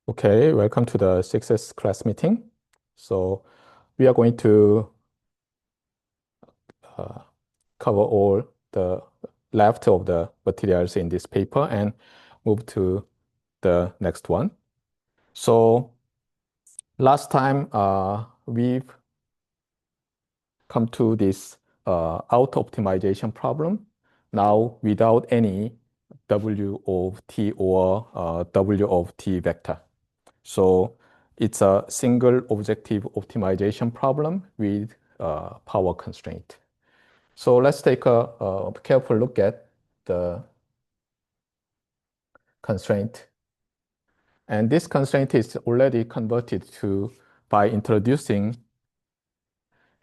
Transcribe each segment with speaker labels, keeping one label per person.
Speaker 1: Okay, welcome to the 6S class meeting. So we are going to uh, cover all the left of the materials in this paper and move to the next one. So last time we've come to this auto-optimization problem. Now without any W of T or W of T vector. So it's a single objective optimization problem with power constraint. So let's take a careful look at the constraint. And this constraint is already converted to by introducing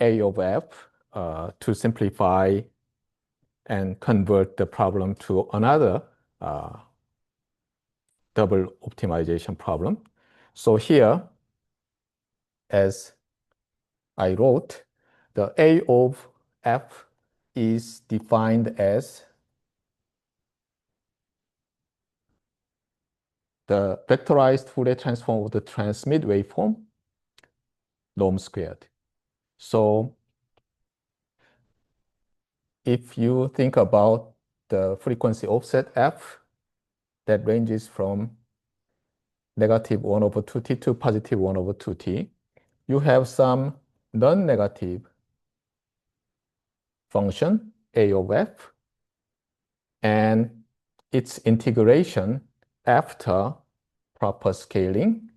Speaker 1: A of F to simplify and convert the problem to another double optimization problem. So here, as I wrote, the A of F is defined as the vectorized Fourier transform of the transmit waveform, norm squared. So if you think about the frequency offset F that ranges from negative 1 over 2t to positive 1 over 2t, you have some non-negative function, A of F, and its integration after proper scaling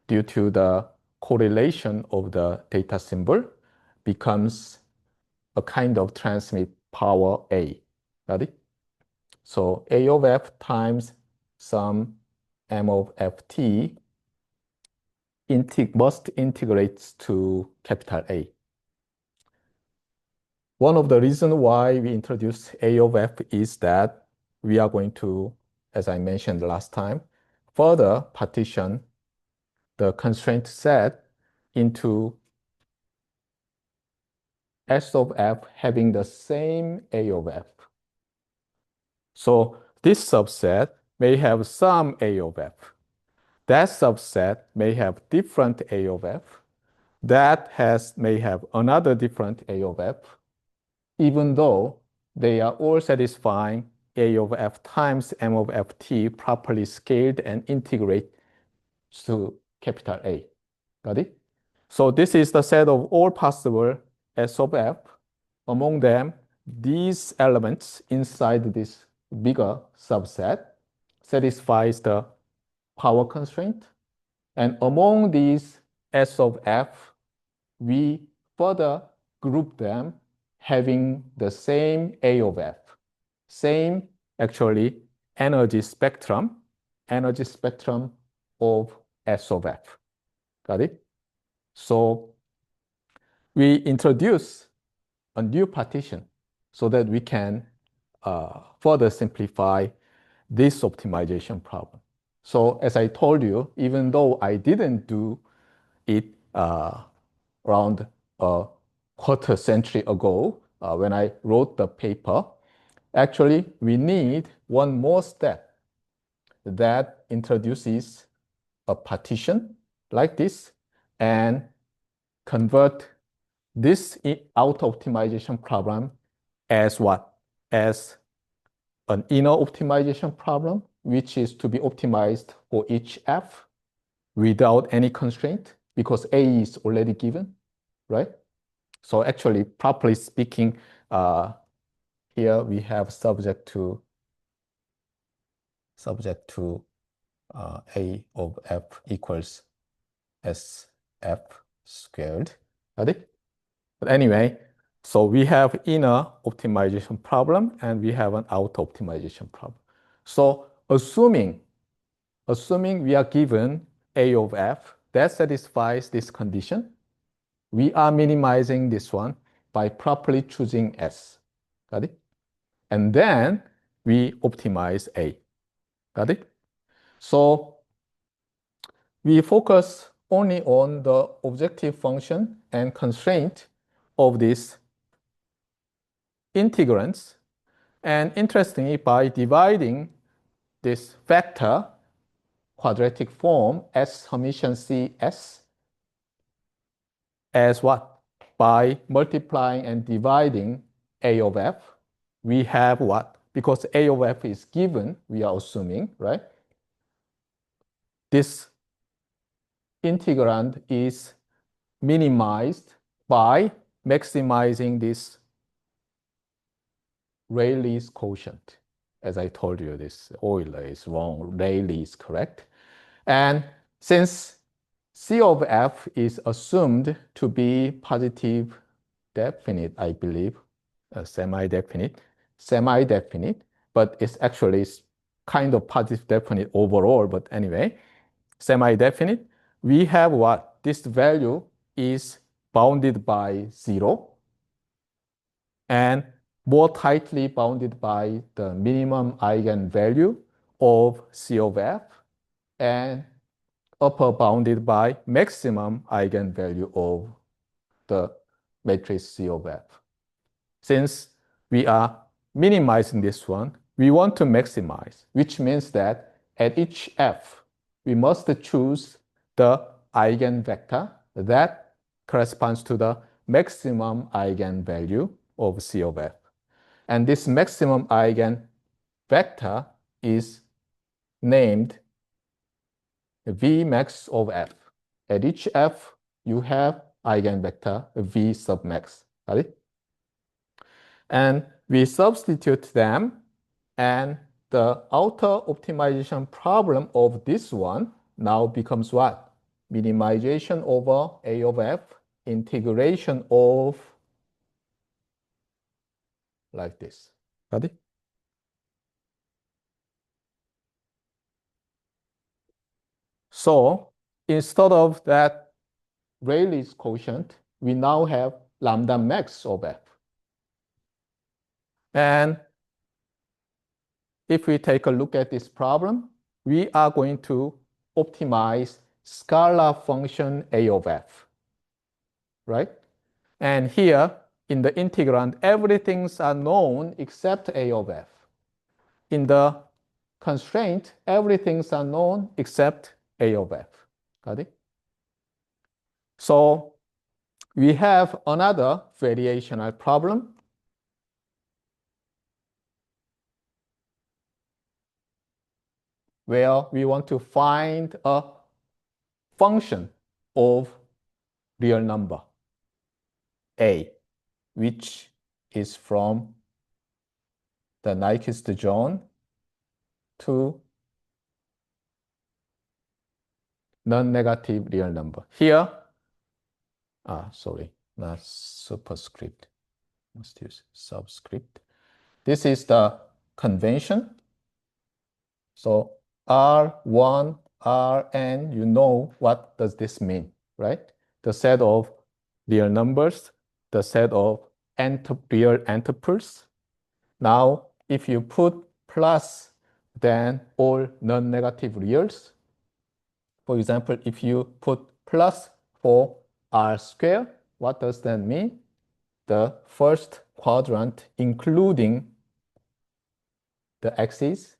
Speaker 1: due to the correlation of the data symbol becomes a kind of transmit power A. Got it? So A of F times some M of Ft must integrate to capital A. One of the reasons why we introduced A of F is that we are going to, as I mentioned last time, further partition the constraint set into S of F having the same A of F. So this subset may have some A of F. That subset may have different A of F. That may have another different A of F, even though they are all satisfying A of F times M of Ft properly scaled and integrate to capital A. Got it? So this is the set of all possible S of F. Among them, these elements inside this bigger subset satisfies the power constraint. And among these S of F, we further group them having the same A of F, same actually energy spectrum of S of F. Got it? So we introduce a new partition so that we can further simplify this optimization problem. So as I told you, even though I didn't do it around a quarter century ago when I wrote the paper, actually we need one more step that introduces a partition like this and convert this auto-optimization problem as what? As an inner optimization problem, which is to be optimized for each f without any constraint because A is already given, right? So actually, properly speaking, here we have subject to A of f equals sf squared. Got it? But anyway, so we have inner optimization problem and we have an outer optimization problem. So assuming we are given A of f that satisfies this condition, we are minimizing this one by properly choosing S. Got it? And then we optimize A. Got it? So we focus only on the objective function and constraint of these integrants. And interestingly, by dividing this factor quadratic form S summation CS as what? By multiplying and dividing A of f, we have what? Because A of f is given, we are assuming, right? This integrand is minimized by maximizing this Rayleigh's quotient. As I told you, this Euler is wrong, Rayleigh is correct. And since C of f is assumed to be positive definite, I believe, semi-definite, but it's actually kind of positive definite overall, but anyway, semi-definite, we have what? This value is bounded by 0 and more tightly bounded by the minimum eigenvalue of C of f and upper bounded by maximum eigenvalue of the matrix C of f. Since we are minimizing this one, we want to maximize, which means that at each f, we must choose the eigenvector that corresponds to the maximum eigenvalue of C of f. And this maximum eigenvector is named V max of f. At each f, you have eigenvector V sub max. Got it? And we substitute them, and the outer optimization problem of this one now becomes what? Minimization over A of f, integration of like this. Got it? So instead of that Rayleigh's quotient, we now have lambda max of f. And if we take a look at this problem, we are going to optimize scalar function A of f, right? And here in the integrand, everything's are known except A of f. In the constraint, everything's are known except A of f. Got it? So we have another variational problem where we want to find a function of real number A, which is from the Nyquist zone to non-negative real number. Here, sorry, not superscript, must use subscript. This is the convention. So R1, Rn, you know what does this mean, right? The set of real numbers, the set of real entropers. Now, if you put plus, then all non-negative reals. For example, if you put plus for R squared, what does that mean? The first quadrant, including the axis,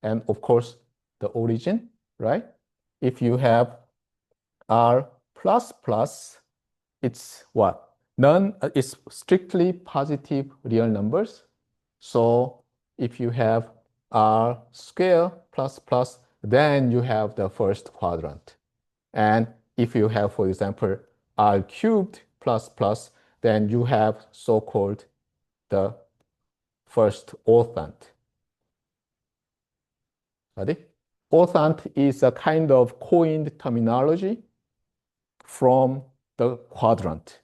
Speaker 1: and of course, the origin, right? If you have R plus plus, it's what? It's strictly positive real numbers. So if you have R squared plus plus, then you have the first quadrant. And if you have, for example, R cubed plus plus, then you have so-called the first orthant. Got it? Orthant is a kind of coined terminology from the quadrant.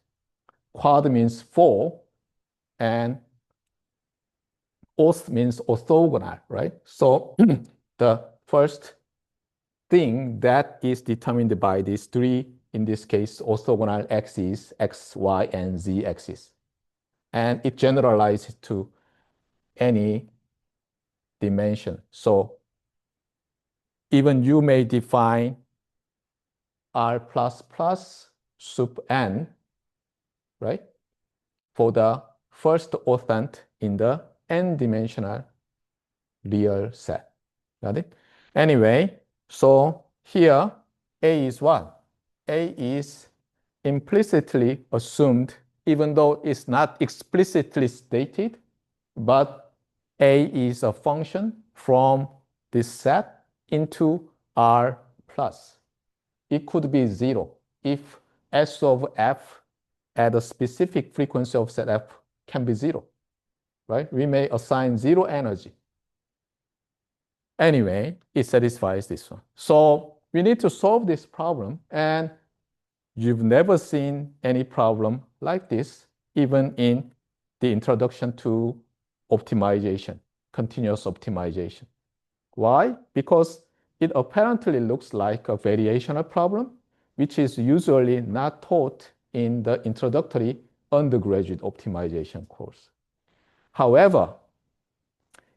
Speaker 1: Quad means four, and orth means orthogonal, right? So the first thing that is determined by these three, in this case, orthogonal axes, x, y, and z axis. And it generalizes to any dimension. So even you may define R plus plus sup n, right? For the first orthant in the n-dimensional real set. Got it? Anyway, So here, A is what? A is implicitly assumed, even though it's not explicitly stated, but A is a function from this set into R plus. It could be 0 if S of F at a specific frequency of set F can be 0, right? We may assign 0 energy. Anyway, it satisfies this one. So we need to solve this problem, and you've never seen any problem like this, even in the introduction to optimization, continuous optimization. Why? Because it apparently looks like a variational problem, which is usually not taught in the introductory undergraduate optimization course. However,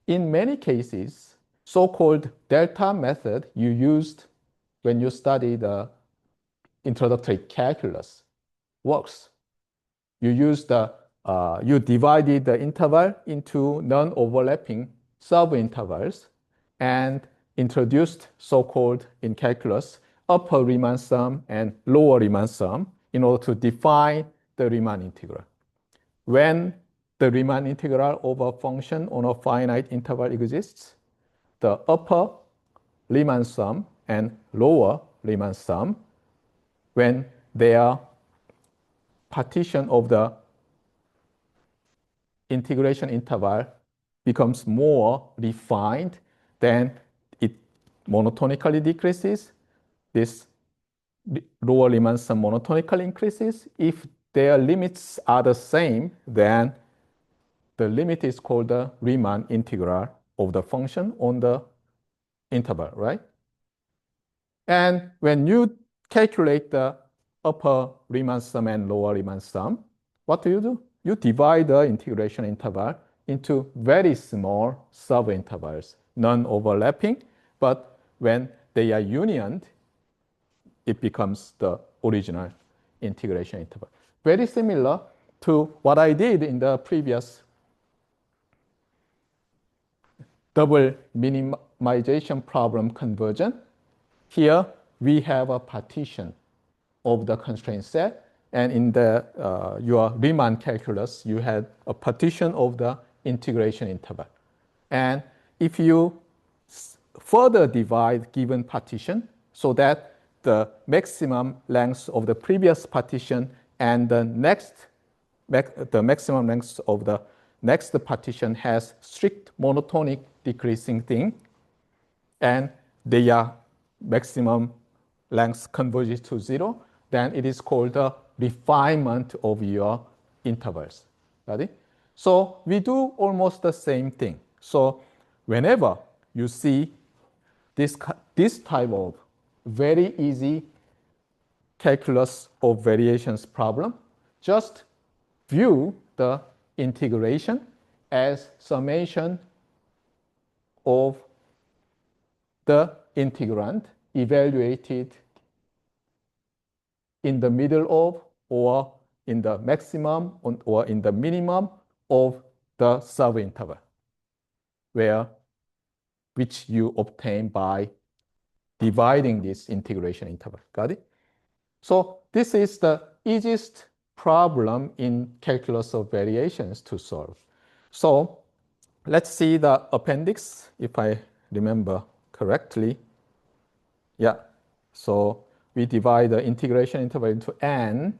Speaker 1: in many cases, so-called delta method you used when you study the introductory calculus works. You divided the interval into non-overlapping subintervals and introduced so-called in calculus upper Riemann sum and lower Riemann sum in order to define the Riemann integral. When the Riemann integral of a function on a finite interval exists, the upper Riemann sum and lower Riemann sum, when their partition of the integration interval becomes more refined, then it monotonically decreases. This lower Riemann sum monotonically increases. If their limits are the same, then the limit is called the Riemann integral of the function on the interval, right? And when you calculate the upper Riemann sum and lower Riemann sum, what do? You divide the integration interval into very small subintervals, non-overlapping, but when they are unioned, it becomes the original integration interval. Very similar to what I did in the previous double minimization problem conversion. Here, we have a partition of the constraint set. And in your Riemann calculus, you had a partition of the integration interval. And if you further divide given partition so that the maximum length of the previous partition and the maximum length of the next partition has strict monotonic decreasing thing, and their maximum length converges to 0, then it is called the refinement of your intervals. Got it? So we do almost the same thing. So whenever you see this type of very easy calculus of variations problem, just view the integration as summation of the integrand evaluated in the middle of or in the maximum or in the minimum of the subinterval, which you obtain by dividing this integration interval. Got it? So this is the easiest problem in calculus of variations to solve. So let's see the appendix, if I remember correctly. Yeah, so we divide the integration interval into n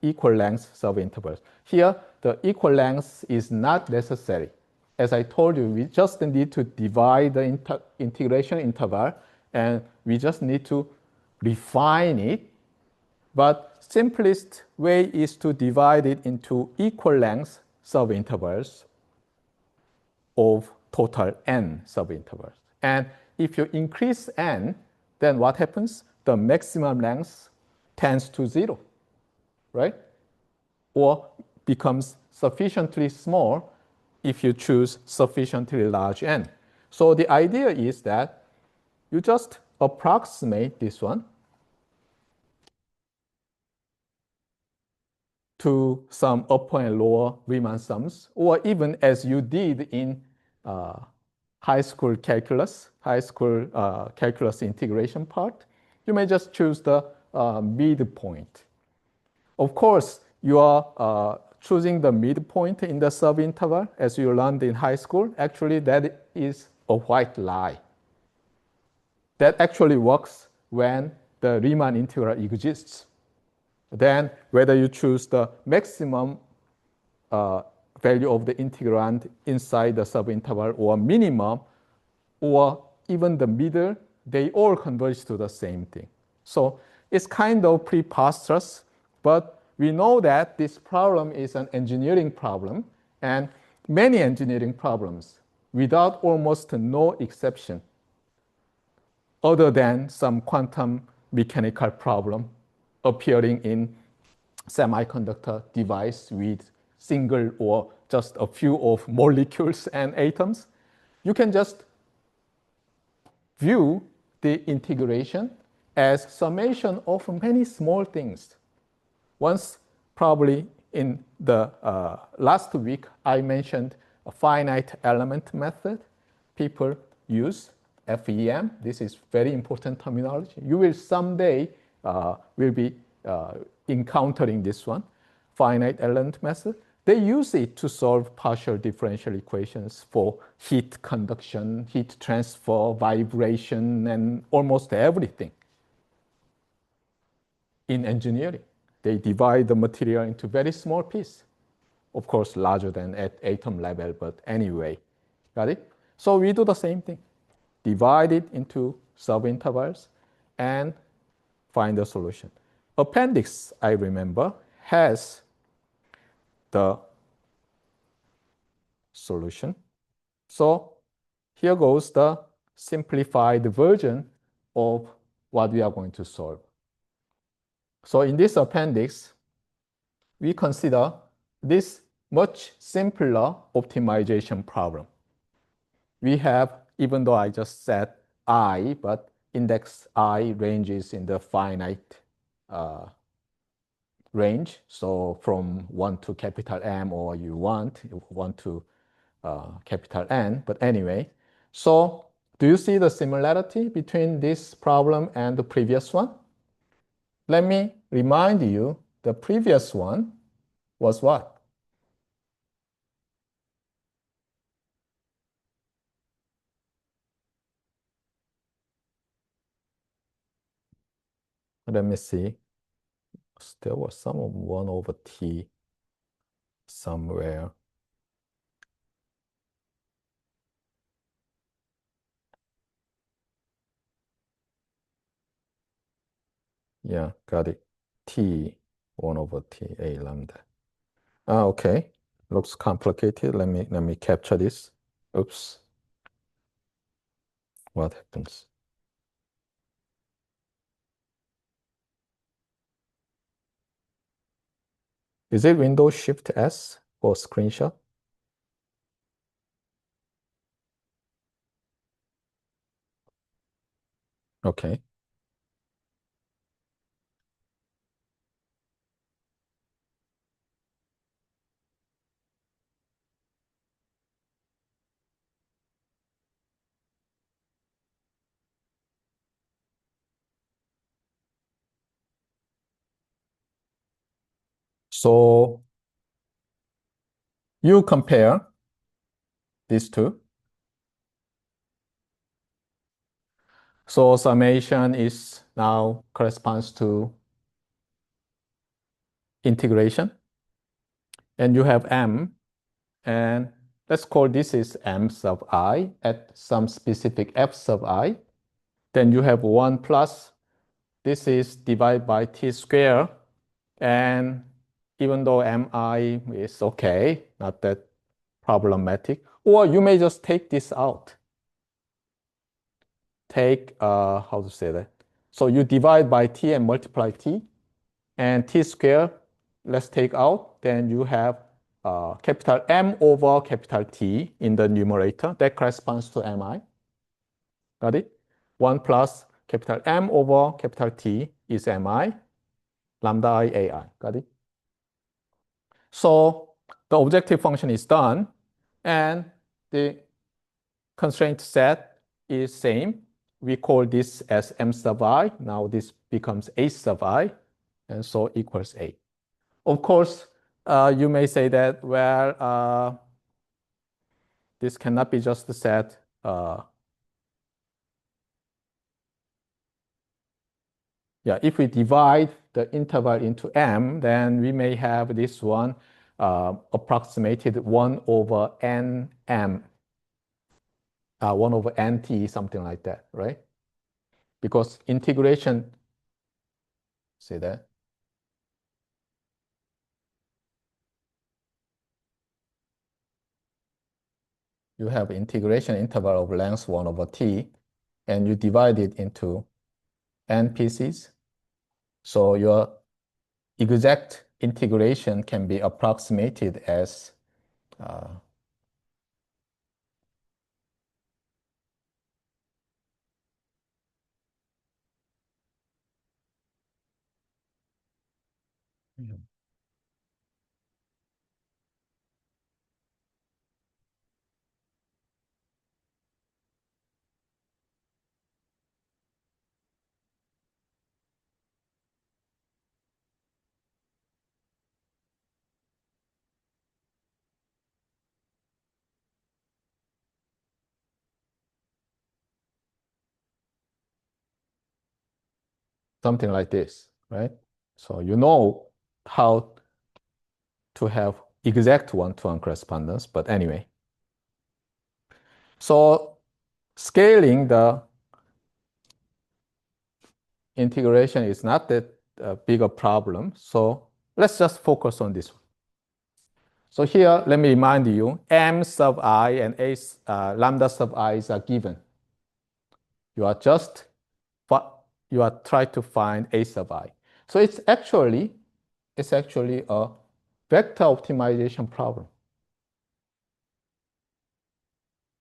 Speaker 1: equal length subintervals. Here, the equal length is not necessary. As I told you, we just need to divide the integration interval, and we just need to refine it. But simplest way is to divide it into equal length subintervals of total n subintervals. And if you increase n, then what happens? The maximum length tends to 0, right? Or becomes sufficiently small if you choose sufficiently large n. So the idea is that you just approximate this one to some upper and lower Riemann sums, or even as you did in high school calculus integration part, you may just choose the midpoint. Of course, you are choosing the midpoint in the subinterval as you learned in high school. Actually, that is a white lie. That actually works when the Riemann integral exists. Then whether you choose the maximum value of the integrand inside the subinterval or minimum or even the middle, they all converge to the same thing. So it's kind of preposterous, but we know that this problem is an engineering problem, and many engineering problems, without almost no exception, other than some quantum mechanical problem appearing in semiconductor device with single or just a few of molecules and atoms, you can just view the integration as summation of many small things. Once, probably in the last week, I mentioned a finite element method. People use FEM. This is very important terminology. You will someday will be encountering this one, finite element method. They use it to solve partial differential equations for heat conduction, heat transfer, vibration, and almost everything in engineering. They divide the material into very small pieces, of course, larger than at atom level, but anyway, got it? So we do the same thing, divide it into subintervals and find the solution. Appendix, I remember, has the solution. So here goes the simplified version of what we are going to solve. So in this appendix, we consider this much simpler optimization problem. We have, even though I just said I, but index I ranges in the finite range. So from 1 to capital M, or you want 1 to capital N. But anyway, so do you see the similarity between this problem and the previous one? Let me remind you, the previous one was what? Let me see. There was some of 1 over t somewhere. Yeah, got it. T, 1 over t, a lambda. Okay, looks complicated. Let me capture this. Oops. What happens? Is it Windows Shift S for screenshot? Okay. So you compare these two. So summation is now corresponds to integration. And you have M, and let's call this is M sub I at some specific F sub I. Then you have 1 plus, this is divided by T square. And even though Mi is okay, not that problematic, or you may just take this out. Take, how to say that? So you divide by T and multiply T, and T square, let's take out, then you have capital M over capital T in the numerator. That corresponds to Mi. Got it? 1 plus capital M over capital T is Mi, lambda I Ai. Got it? So the objective function is done, and the constraint set is same. We call this as M sub I. Now this becomes A sub I, and so equals A. Of course, you may say that, well, this cannot be just set. Yeah, if we divide the interval into M, then we may have this one approximated 1 over Nm, 1 over Nt, something like that, right? Because integration, say that. You have integration interval of length 1 over t, and you divide it into n pieces. So your exact integration can be approximated as something like this, right? So you know how to have exact one-to-one correspondence, but anyway. So scaling the integration is not that big a problem. So let's just focus on this one. So here, let me remind you, M sub I and A lambda sub i's are given. You are just trying to find A sub I. So it's actually a vector optimization problem.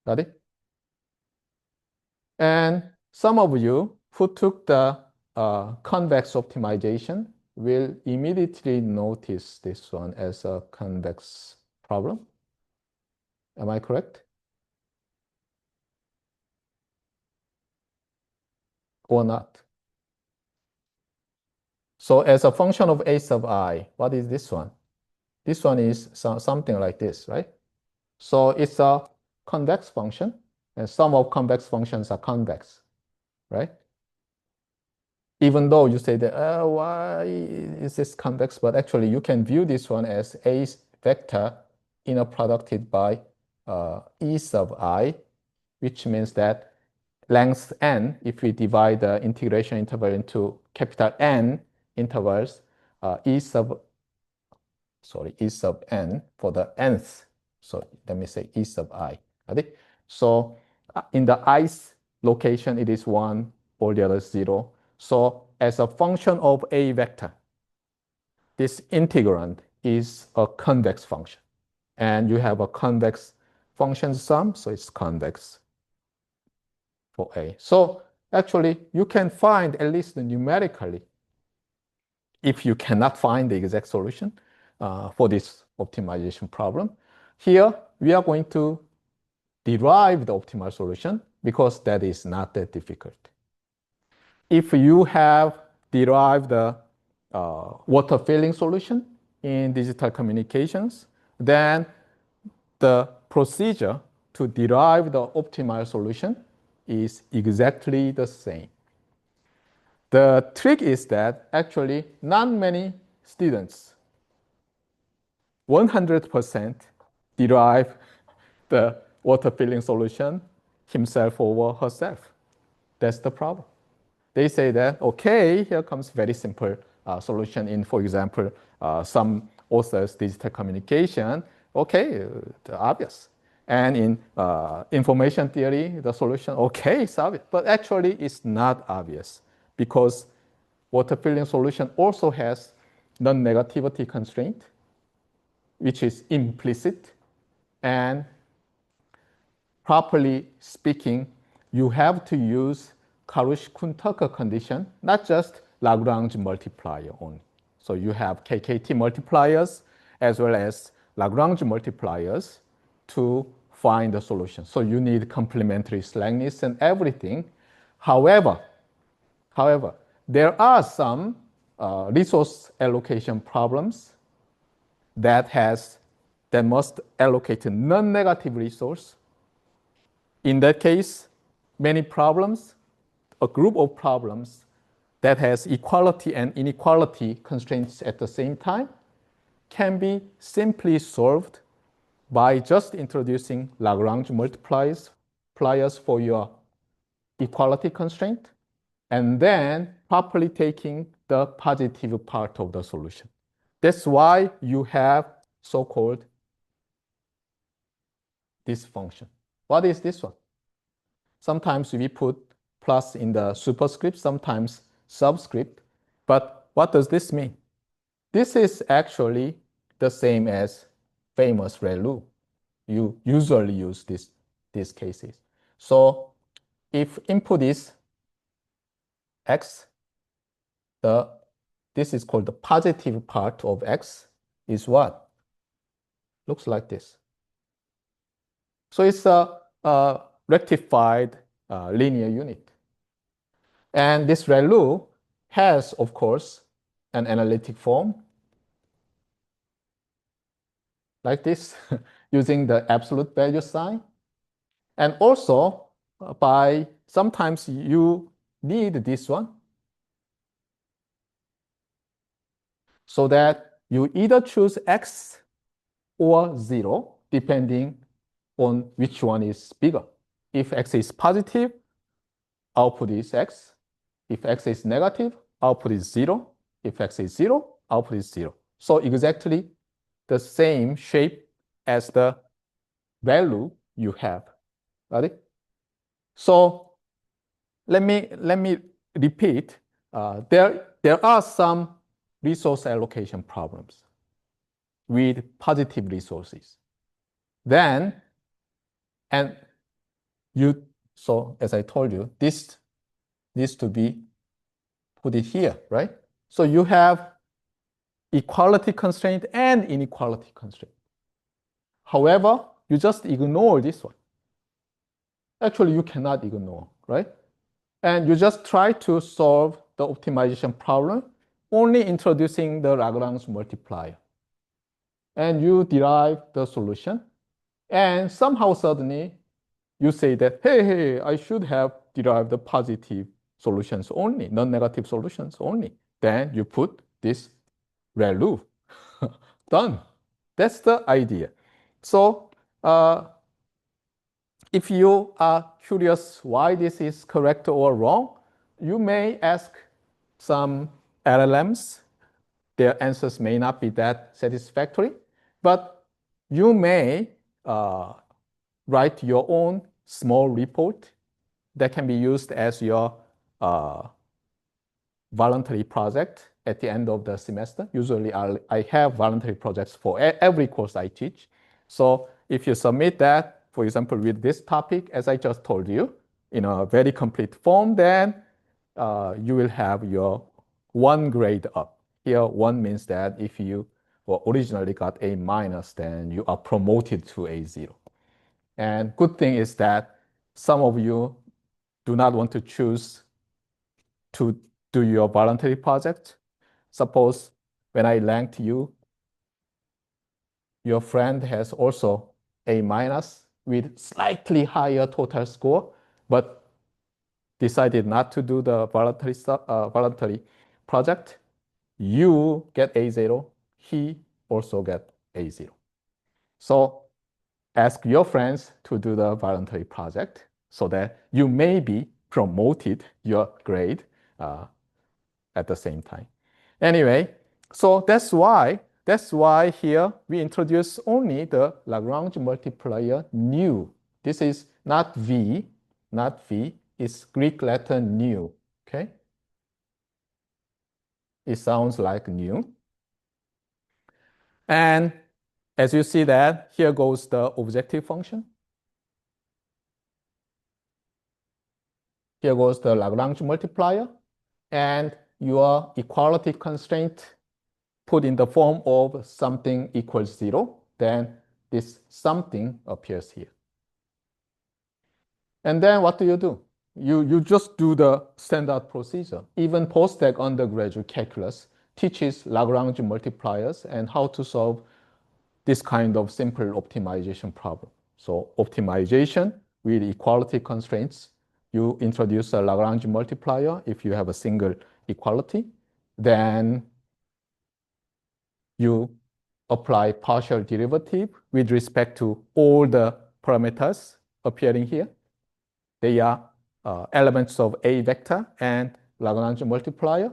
Speaker 1: Got it? And some of you who took the convex optimization will immediately notice this one as a convex problem. Am I correct? Or not? So as a function of A sub I, what is this one? This one is something like this, right? So it's a convex function, and some of convex functions are convex, right? Even though you say that, why is this convex? But actually, you can view this one as A vector inner producted by E sub I, which means that length n, if we divide the integration interval into capital N intervals, E sub n for the nth. So let me say E sub I. Right? So in the ith location, it is 1, all the others 0. So as a function of A vector, this integrand is a convex function. And you have a convex function sum, so it's convex for A. So actually, you can find, at least numerically, if you cannot find the exact solution for this optimization problem. Here, we are going to derive the optimal solution because that is not that difficult. If you have derived the water filling solution in digital communications, then the procedure to derive the optimal solution is exactly the same. The trick is that actually not many students 100% derive the water filling solution himself or herself. That's the problem. They say that, okay, here comes very simple solution in, for example, some authors' digital communication. Okay, obvious. And in information theory, the solution, okay, it's obvious. But actually, it's not obvious because water filling solution also has non-negativity constraint, which is implicit. And properly speaking, you have to use Karush-Kuhn-Tucker condition, not just Lagrange multiplier only. So you have KKT multipliers as well as Lagrange multipliers to find the solution. So you need complementary slackness and everything. However, there are some resource allocation problems that must allocate a non-negative resource. In that case, many problems, a group of problems that has equality and inequality constraints at the same time can be simply solved by just introducing Lagrange multipliers for your equality constraint and then properly taking the positive part of the solution. That's why you have so-called this function. What is this one? Sometimes we put plus in the superscript, sometimes subscript. But what does this mean? This is actually the same as famous ReLU. You usually use these cases. So if input is x, this is called the positive part of x is what? Looks like this. So it's a rectified linear unit. And this ReLU has, of course, an analytic form like this using the absolute value sign. And also, sometimes you need this one so that you either choose x or 0, depending on which one is bigger. If x is positive, output is x. If x is negative, output is 0. If x is 0, output is 0. So exactly the same shape as the value you have. Got it? So let me repeat. There are some resource allocation problems with positive resources. So as I told you, this needs to be put it here, right? So you have equality constraint and inequality constraint. However, you just ignore this one. Actually, you cannot ignore, right? And you just try to solve the optimization problem only introducing the Lagrange multiplier. And you derive the solution. And somehow suddenly you say that, hey, I should have derived the positive solutions only, non-negative solutions only. Then you put this ReLU. Done. That's the idea. So if you are curious why this is correct or wrong, you may ask some LLMs. Their answers may not be that satisfactory, but you may write your own small report that can be used as your voluntary project at the end of the semester. Usually I have voluntary projects for every course I teach. So if you submit that, for example, with this topic, as I just told you, in a very complete form, then you will have your 1 grade up. Here, 1 means that if you originally got A minus, then you are promoted to A0. And good thing is that some of you do not want to choose to do your voluntary project. Suppose when I ranked you, your friend has also A minus with slightly higher total score, but decided not to do the voluntary project. You get A0, he also get A0. So ask your friends to do the voluntary project so that you may be promoted your grade at the same time. Anyway, so that's why here we introduce only the Lagrange multiplier nu. This is not V, it's Greek letter nu, okay? It sounds like nu. And as you see that, here goes the objective function. Here goes the Lagrange multiplier. And your equality constraint put in the form of something equals 0, then this something appears here. And then what do? You just do the standard procedure. Even post-doc undergraduate calculus teaches Lagrange multipliers and how to solve this kind of simple optimization problem. So optimization with equality constraints, you introduce a Lagrange multiplier if you have a single equality, then you apply partial derivative with respect to all the parameters appearing here. They are elements of A vector and Lagrange multiplier.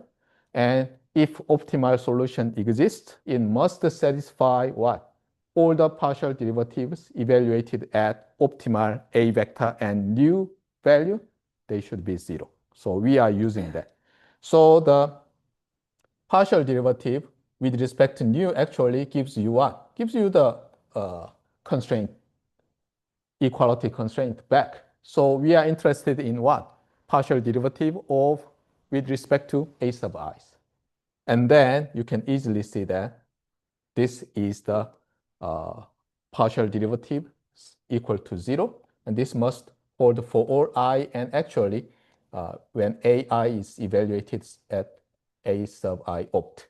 Speaker 1: And if optimal solution exists, it must satisfy what? All the partial derivatives evaluated at optimal A vector and new value, they should be 0. So we are using that. So the partial derivative with respect to new actually gives you what? Gives you the constraint, equality constraint back. So we are interested in what? Partial derivative of with respect to A sub i's. And then you can easily see that this is the partial derivative equal to 0. And this must hold for all I. And actually, when AI is evaluated at A sub I opt.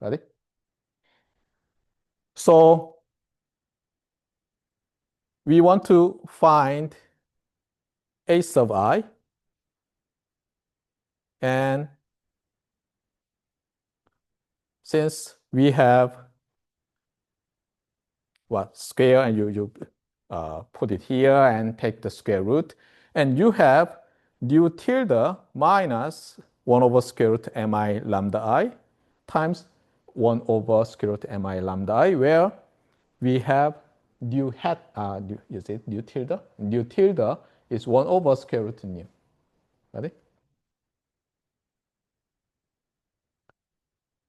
Speaker 1: Got it? So we want to find A sub I. And since we have what square and you put it here and take the square root, and you have nu tilde minus 1 over square root mi lambda I times 1 over square root mi lambda I, where we have nu hat, is it nu tilde? Nu tilde is 1 over square root nu. Got it?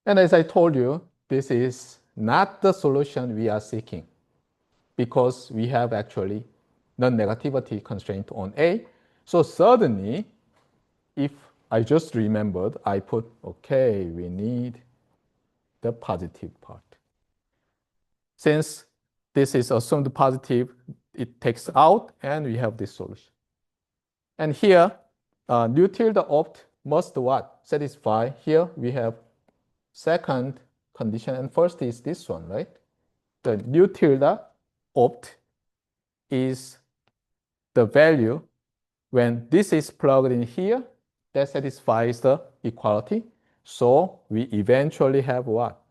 Speaker 1: And as I told you, this is not the solution we are seeking because we have actually non-negativity constraint on A. So suddenly, if I just remembered, I put, okay, we need the positive part. Since this is assumed positive, it takes out, and we have this solution. And here, nu tilde opt must what? Satisfy. Here we have second condition, and first is this one, right? The nu tilde opt is the value when this is plugged in here, that satisfies the equality. So we eventually have what?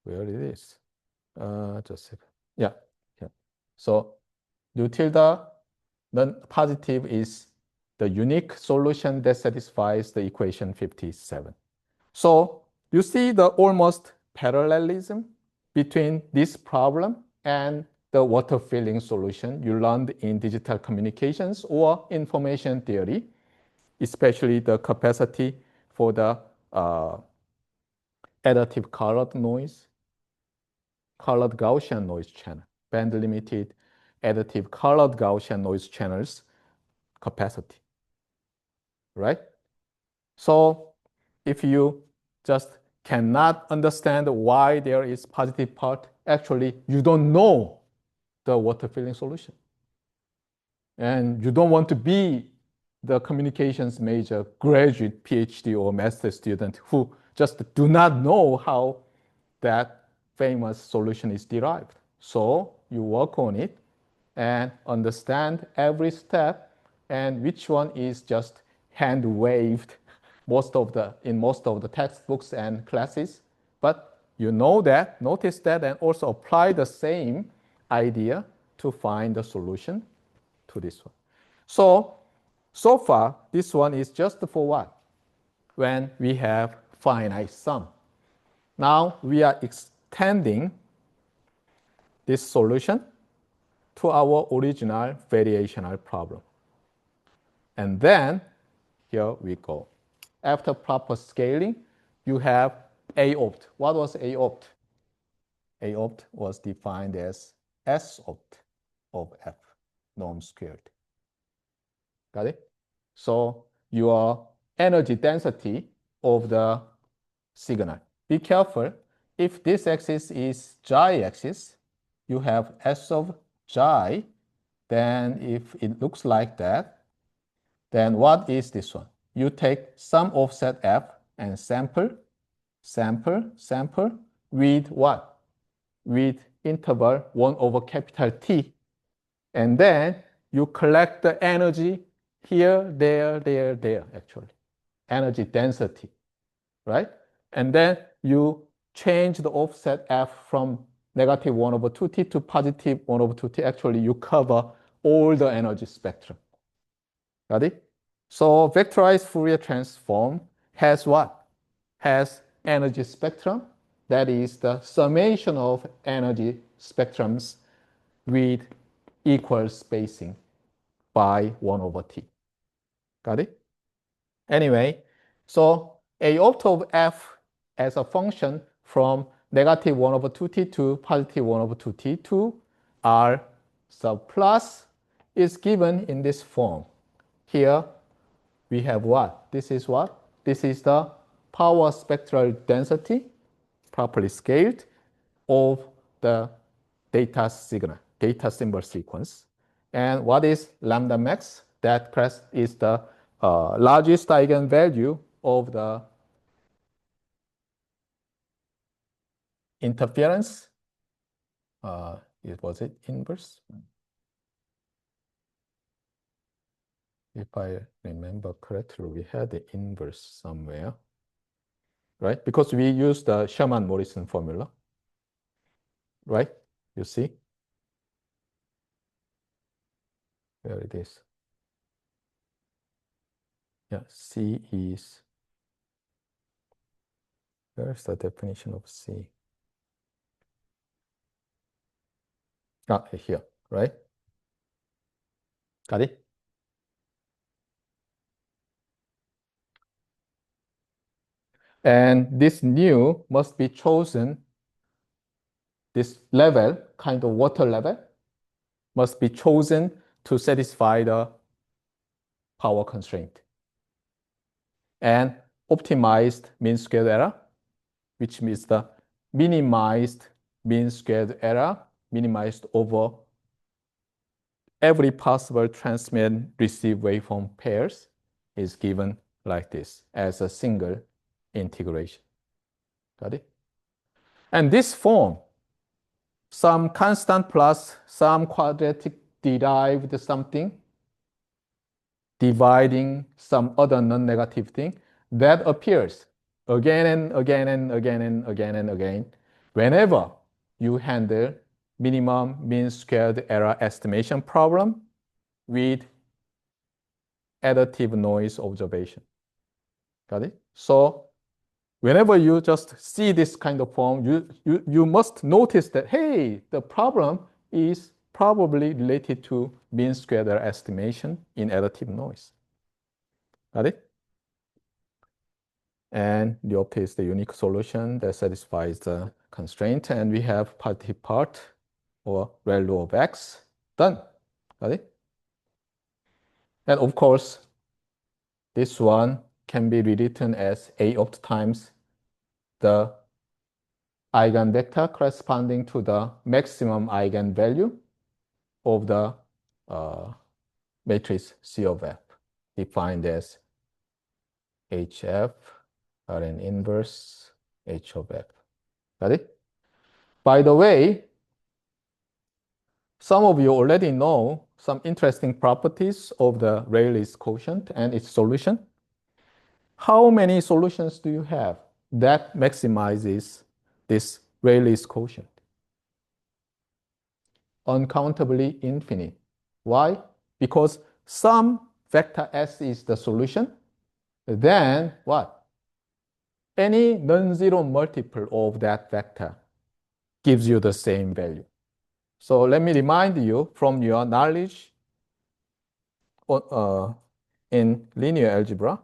Speaker 1: Where it is? Just a second. Yeah. So nu tilde non-positive is the unique solution that satisfies the equation 57. So you see the almost parallelism between this problem and the water filling solution you learned in digital communications or information theory, especially the capacity for the additive colored noise, colored Gaussian noise channel, band limited additive colored Gaussian noise channels capacity, right? So if you just cannot understand why there is positive part, actually you don't know the water filling solution. And you don't want to be the communications major graduate, PhD, or master student who just do not know how that famous solution is derived. So you work on it and understand every step and which one is just hand waved in most of the textbooks and classes. But you know that, notice that, and also apply the same idea to find the solution to this one. So far, this one is just for what? When we have finite sum. Now we are extending this solution to our original variational problem. And then here we go. After proper scaling, you have A opt. What was A opt? A opt was defined as S opt of F, norm squared. Got it? So your energy density of the signal. Be careful. If this axis is y-axis, you have S of xi, then if it looks like that, then what is this one? You take some offset f and sample with what? With interval 1 over capital T. And then you collect the energy here, there, actually. Energy density, right? And then you change the offset f from negative 1 over 2t to positive 1 over 2t. Actually, you cover all the energy spectrum. Got it? So vectorized Fourier transform has what? Has energy spectrum. That is the summation of energy spectrums with equal spacing by 1 over t. Got it? Anyway, so a opt of f as a function from negative 1 over 2t to positive 1 over 2t to r sub plus is given in this form. Here we have what? This is what? This is the power spectral density, properly scaled, of the data signal, data symbol sequence. And what is lambda max? That is the largest eigenvalue of the interference. Was it inverse? If I remember correctly, we had the inverse somewhere, right? Because we used the Sherman-Morrison formula, right? You see? Where it is. Yeah, C is, where's the definition of C? Here, right? Got it? And this nu must be chosen, this level, kind of water level, must be chosen to satisfy the power constraint. And optimized mean squared error, which means the minimized mean squared error, minimized over every possible transmit receive waveform pairs, is given like this as a single integration. Got it? And this form, some constant plus some quadratic derived something, dividing some other non-negative thing, that appears again and again and again and again and again whenever you handle minimum mean squared error estimation problem with additive noise observation. Got it? So whenever you just see this kind of form, you must notice that, hey, the problem is probably related to mean squared error estimation in additive noise. Got it? And the opt is the unique solution that satisfies the constraint. And we have positive part or ReLU of x. Done. Got it? And of course, this one can be rewritten as A opt times the eigenvector corresponding to the maximum eigenvalue of the matrix C of F, defined as HF Rn inverse H of F. Got it? By the way, some of you already know some interesting properties of the Rayleigh's quotient and its solution. How many solutions do you have that maximizes this Rayleigh's quotient? Uncountably infinite. Why? Because some vector S is the solution, then what? Any non-zero multiple of that vector gives you the same value. So let me remind you from your knowledge in linear algebra.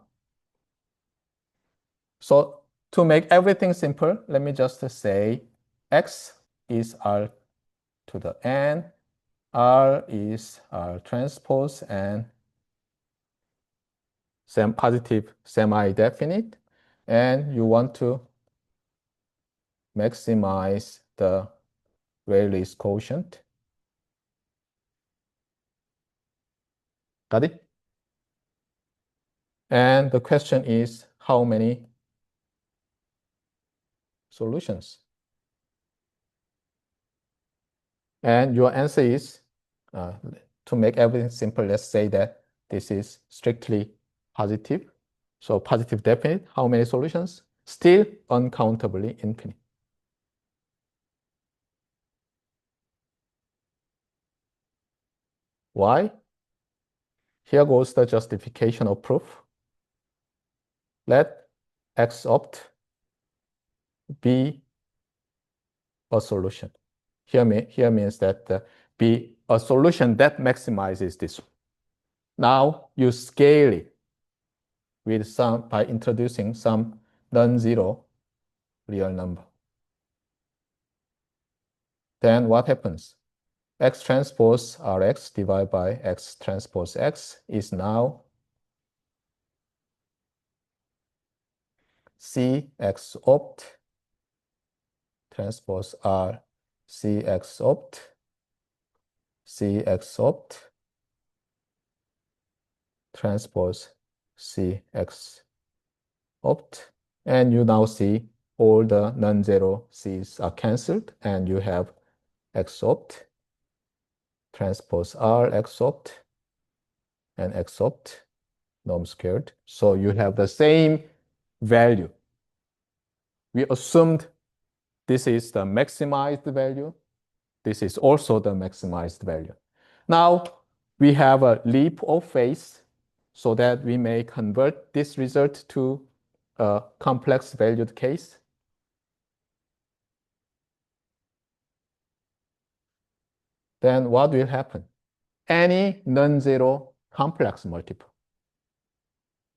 Speaker 1: So to make everything simple, let me just say X is R to the N, R is R transpose, and positive semi-definite. And you want to maximize the Rayleigh's quotient. Got it? And the question is, how many solutions? And your answer is, to make everything simple, let's say that this is strictly positive. So positive definite, how many solutions? Still uncountably infinite. Why? Here goes the justification of proof. Let X opt be a solution. Here means that be a solution that maximizes this. Now you scale it with by introducing some non-zero real number. Then what happens? X transpose Rx divided by X transpose X is now Cx opt transpose R Cx opt Cx opt transpose Cx opt, and you now see all the non-zero C's are canceled, and you have X opt transpose R X opt and X opt norm squared. So you have the same value. We assumed this is the maximized value. This is also the maximized value. Now we have a leap of faith so that we may convert this result to a complex valued case. Then what will happen? Any non-zero complex multiple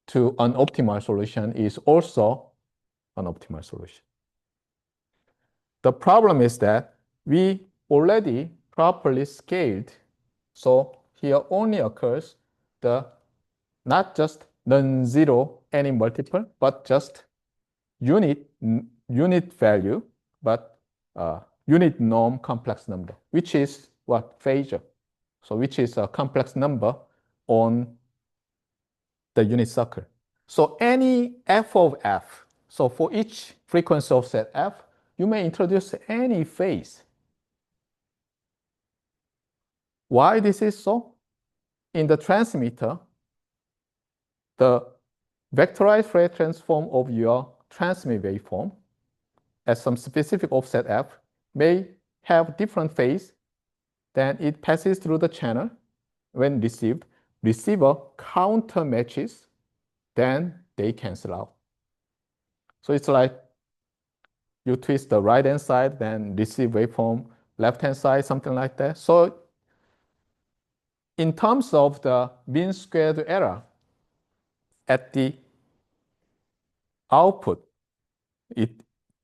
Speaker 1: to an optimal solution is also an optimal solution. The problem is that we already properly scaled. So here only occurs the not just non-zero any multiple, but just unit value, but unit norm complex number, which is what? Phasor. So which is a complex number on the unit circle. So any f of f, so for each frequency offset f, you may introduce any phase. Why this is so? In the transmitter, the vectorized Fourier transform of your transmit waveform at some specific offset f may have different phase. Then it passes through the channel. When received, receiver counter matches, then they cancel out. So it's like you twist the right-hand side, then receive waveform left-hand side, something like that. So in terms of the mean squared error at the output, it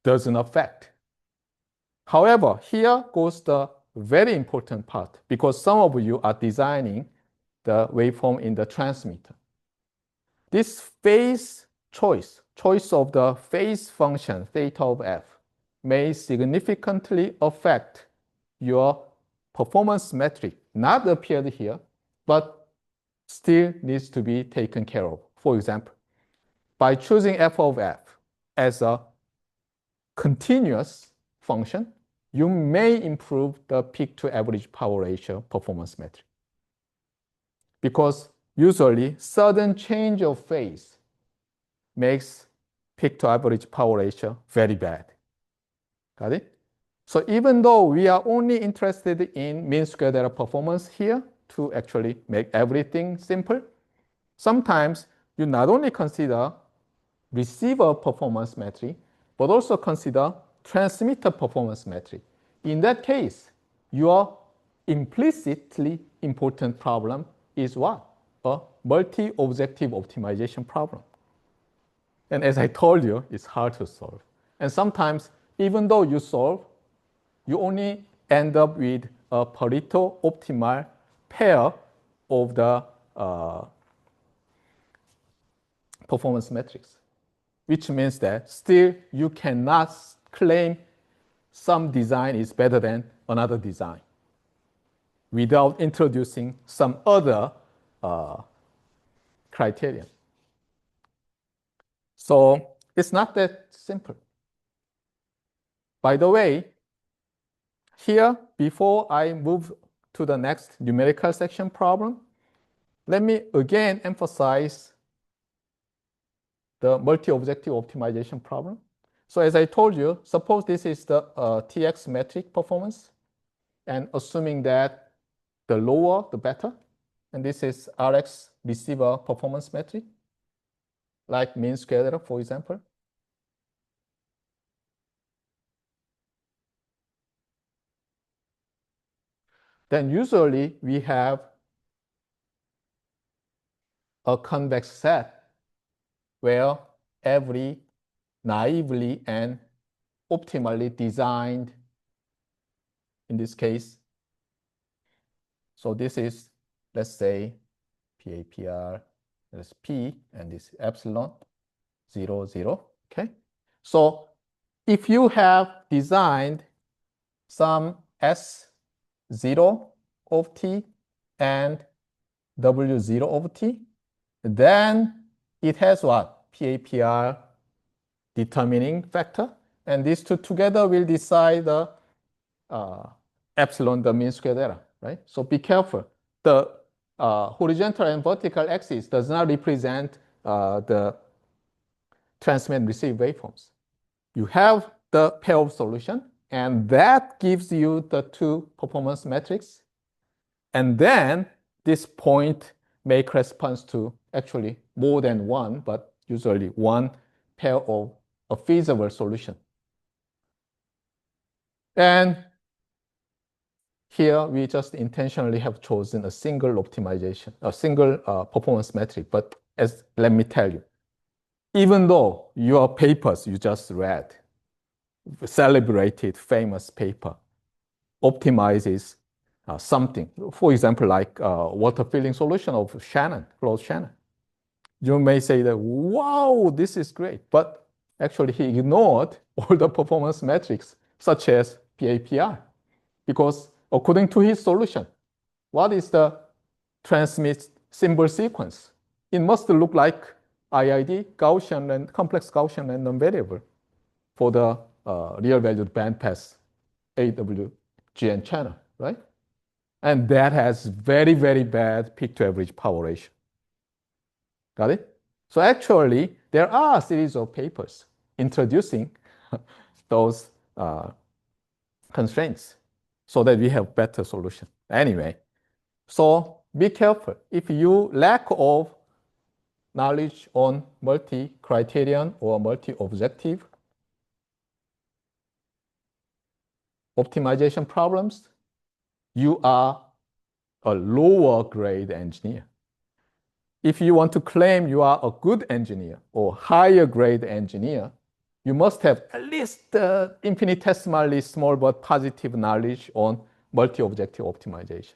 Speaker 1: doesn't affect. However, here goes the very important part, because some of you are designing the waveform in the transmitter. This phase choice of the phase function theta of f may significantly affect your performance metric, not appeared here, but still needs to be taken care of. For example, by choosing f of f as a continuous function, you may improve the peak to average power ratio performance metric. Because usually sudden change of phase makes peak to average power ratio very bad. Got it? So even though we are only interested in mean squared error performance here to actually make everything simple, sometimes you not only consider receiver performance metric, but also consider transmitter performance metric. In that case, your implicitly important problem is what? A multi-objective optimization problem. And as I told you, it's hard to solve. And sometimes, even though you solve, you only end up with a Pareto optimal pair of the performance metrics, which means that still you cannot claim some design is better than another design without introducing some other criterion. So it's not that simple. By the way, here, before I move to the next numerical section problem, let me again emphasize the multi-objective optimization problem. So as I told you, suppose this is the TX metric performance, and assuming that the lower, the better, and this is RX receiver performance metric, like mean square error, for example. Then usually we have a convex set where every naively and optimally designed, in this case, so this is, let's say, PAPR, there's P, and this epsilon, 0, 0, okay? So if you have designed some S0 of T and W0 of T, then it has what? PAPR determining factor, and these two together will decide the epsilon, the mean squared error, right? So be careful. The horizontal and vertical axis does not represent the transmit and receive waveforms. You have the pair of solution, and that gives you the two performance metrics. And then this point may correspond to actually more than one, but usually one pair of a feasible solution. And here we just intentionally have chosen a single optimization, a single performance metric. But let me tell you, even though your papers you just read, celebrated famous paper, optimizes something, for example, like water filling solution of Shannon, closed Shannon. You may say that, wow, this is great. But actually, he ignored all the performance metrics, such as PAPR, because according to his solution, what is the transmit symbol sequence? It must look like IID, Gaussian, and complex Gaussian and non-variable for the real-valued bandpass AWGN channel, right? And that has very, very bad peak-to-average power ratio. Got it? So actually, there are a series of papers introducing those constraints so that we have better solution. Anyway, so be careful. If you lack of knowledge on multi-criterion or multi-objective optimization problems, you are a lower grade engineer. If you want to claim you are a good engineer or higher grade engineer, you must have at least infinitesimally small but positive knowledge on multi-objective optimization.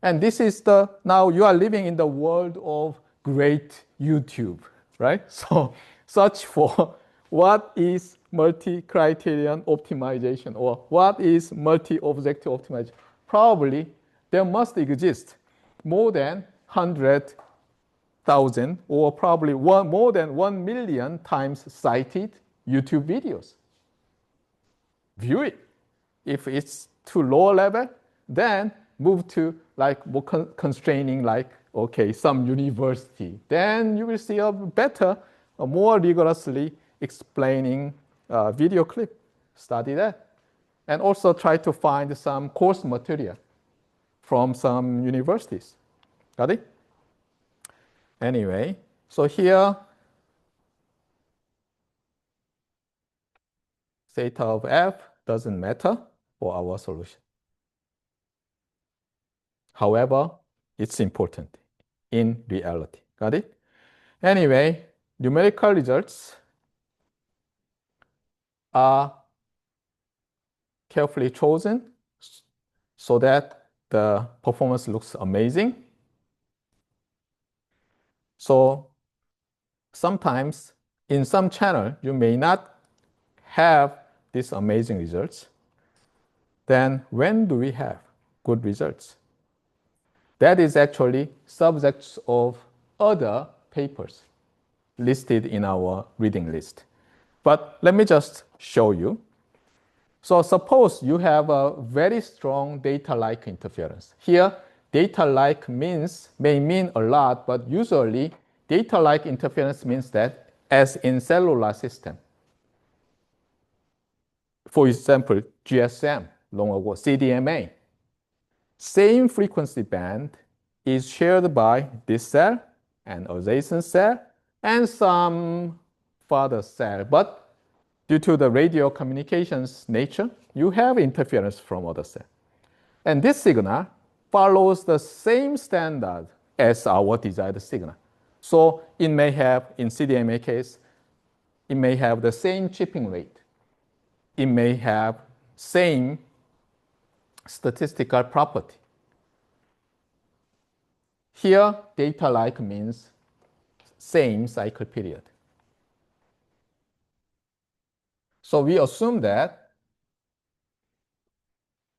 Speaker 1: And this is now you are living in the world of great YouTube, right? So search for what is multi-criterion optimization or what is multi-objective optimization. Probably there must exist more than 100,000 or probably more than 1 million times cited YouTube videos. View it. If it's too low level, then move to like more constraining, like, okay, some university. Then you will see a better, a more rigorously explaining video clip. Study that. And also try to find some course material from some universities. Got it? Anyway, so here, theta of f doesn't matter for our solution. However, it's important in reality. Got it? Anyway, numerical results are carefully chosen so that the performance looks amazing. So sometimes in some channel, you may not have these amazing results. then when do we have good results? That is actually subjects of other papers listed in our reading list. But let me just show you. So suppose you have a very strong data-like interference. Here, data-like may mean a lot, but usually data-like interference means that as in cellular system. For example, GSM, long ago, CDMA. Same frequency band is shared by this cell and adjacent cell and some further cell. But due to the radio communications nature, you have interference from other cell. And this signal follows the same standard as our desired signal. So it may have, in CDMA case, it may have the same chipping rate. It may have same statistical property. Here, data-like means same cycle period. So we assume that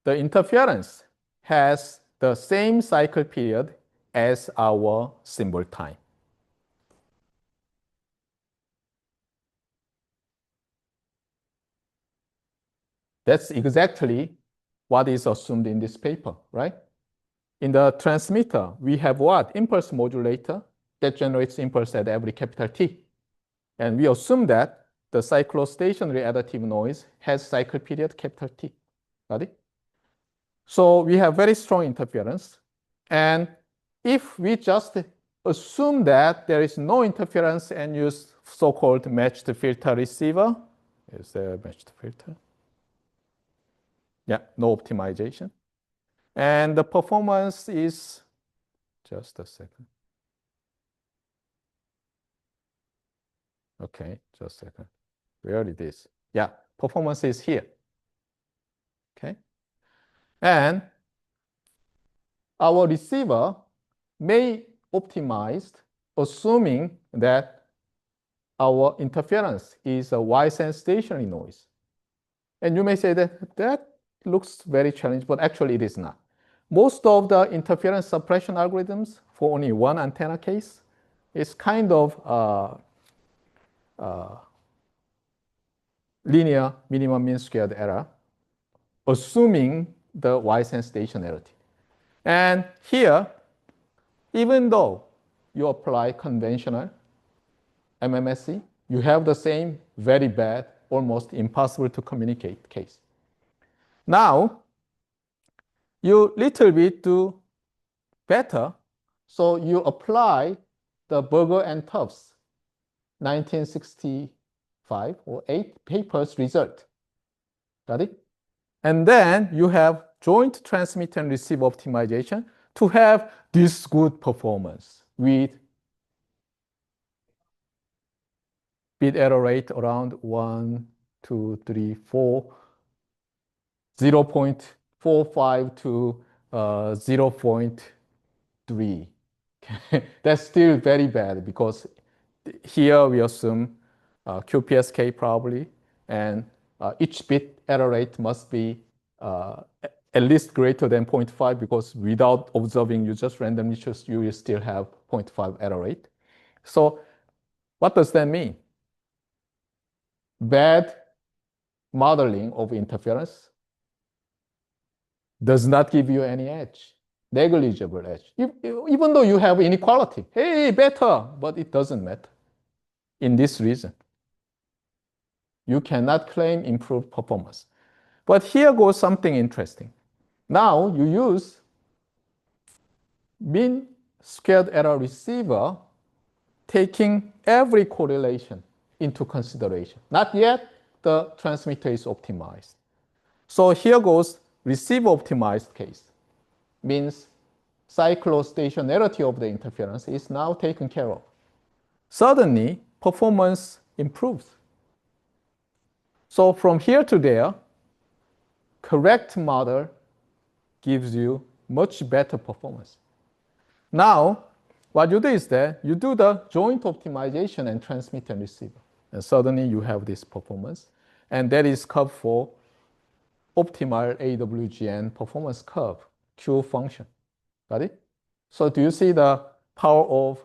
Speaker 1: the interference has the same cycle period as our symbol time. That's exactly what is assumed in this paper, right? In the transmitter, we have what? Impulse modulator that generates impulse at every capital T. And we assume that the cyclostationary additive noise has cycle period capital T. Got it? So we have very strong interference. And if we just assume that there is no interference and use so-called matched filter receiver, is there a matched filter? Yeah, no optimization. And the performance is, just a second. Okay, just a second. Where it is? Yeah, performance is here. Okay. And our receiver may optimize, assuming that our interference is a Y-sense stationary noise. And you may say that looks very challenging, but actually it is not. Most of the interference suppression algorithms for only one antenna case is kind of linear minimum mean squared error, assuming the Y-sense stationarity. And here, even though you apply conventional MMSE, you have the same very bad, almost impossible to communicate case. Now, you little bit do better. So you apply the Berger and Tufts 1965 or 8 papers result. Got it? And then you have joint transmit and receive optimization to have this good performance with bit error rate around 1, 2, 3, 4, 0.45 to 0.3. That's still very bad because here we assume QPSK probably, and each bit error rate must be at least greater than 0.5 because without observing, you just randomly choose, you will still have 0.5 error rate. So what does that mean? Bad modeling of interference does not give you any edge, negligible edge. Even though you have inequality, hey, better, but it doesn't matter. In this reason, you cannot claim improved performance. But here goes something interesting. Now you use mean squared error receiver taking every correlation into consideration. Not yet the transmitter is optimized. So here goes receiver optimized case. Means cyclostationarity of the interference is now taken care of. Suddenly, performance improves. So from here to there, correct model gives you much better performance. Now, what you do is that you do the joint optimization and transmit and receiver. And suddenly you have this performance. And that is curved for optimal AWGN performance curve, Q function. Got it? So do you see the power of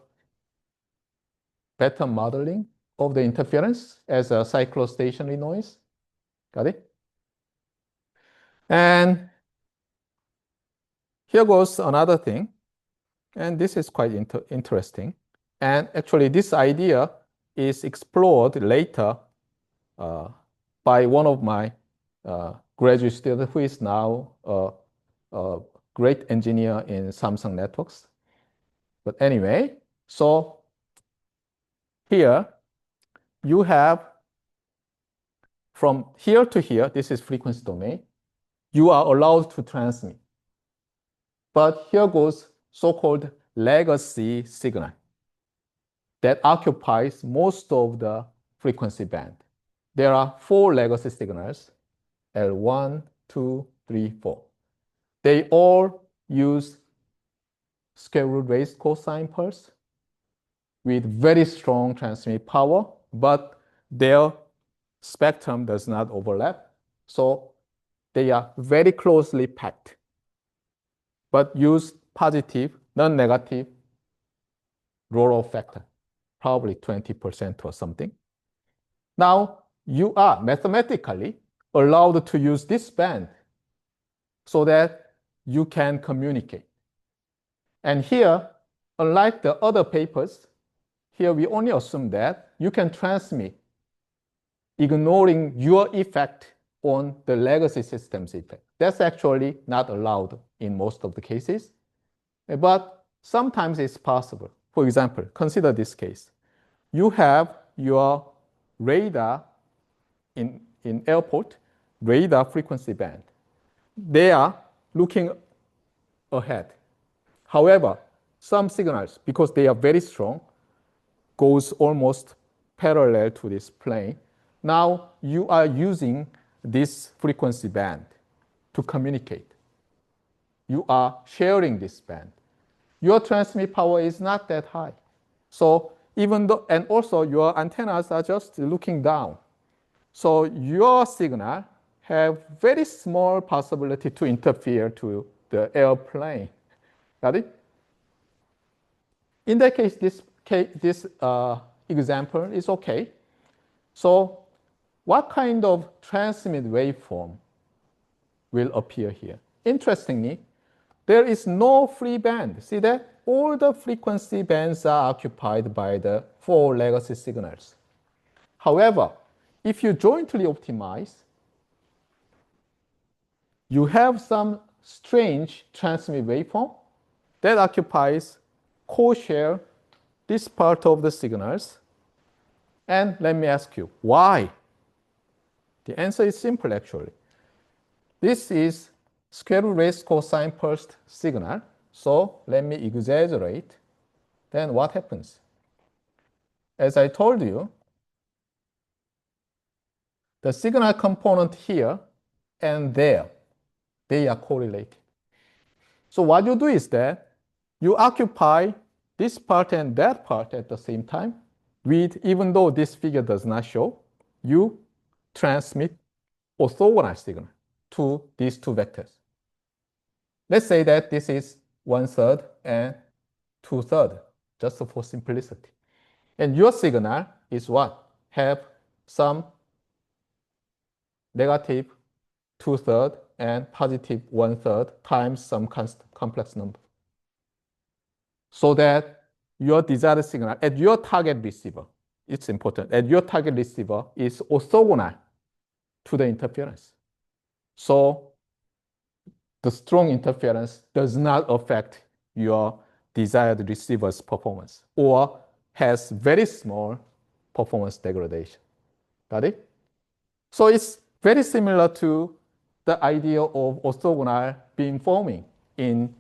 Speaker 1: better modeling of the interference as a cyclostationary noise? Got it? And here goes another thing. And this is quite interesting. And actually, this idea is explored later by one of my graduate students who is now a great engineer in Samsung Networks. But anyway, so here you have from here to here, this is frequency domain, you are allowed to transmit. But here goes so-called legacy signal that occupies most of the frequency band. There are 4 legacy signals, L1, 2, 3, 4. They all use square root raised cosine pulse with very strong transmit power, but their spectrum does not overlap. So they are very closely packed, but use positive, non-negative roll-off factor, probably 20% or something. Now, you are mathematically allowed to use this band so that you can communicate. And here, unlike the other papers, here we only assume that you can transmit, ignoring your effect on the legacy system's effect. That's actually not allowed in most of the cases, but sometimes it's possible. For example, consider this case. You have your radar in airport, radar frequency band. They are looking ahead. However, some signals, because they are very strong, goes almost parallel to this plane. Now you are using this frequency band to communicate. You are sharing this band. Your transmit power is not that high. So even though, and also your antennas are just looking down. So your signal have very small possibility to interfere to the airplane. Got it? In that case, this example is okay. So what kind of transmit waveform will appear here? Interestingly, there is no free band. See that? All the frequency bands are occupied by the 4 legacy signals. However, if you jointly optimize, you have some strange transmit waveform that occupies co-share this part of the signals. And let me ask you, why? The answer is simple, actually. This is square root raised cosine pulsed signal. So let me exaggerate. Then what happens? As I told you, the signal component here and there, they are correlated. So what you do is that you occupy this part and that part at the same time with, even though this figure does not show, you transmit orthogonal signal to these 2 vectors. Let's say that this is 1/3 and 2/3, just for simplicity. And your signal is what? Have some negative 2/3 and positive 1/3 times some complex number. So that your desired signal at your target receiver, it's important, at your target receiver is orthogonal to the interference. So the strong interference does not affect your desired receiver's performance or has very small performance degradation. Got it? So it's very similar to the idea of orthogonal beamforming in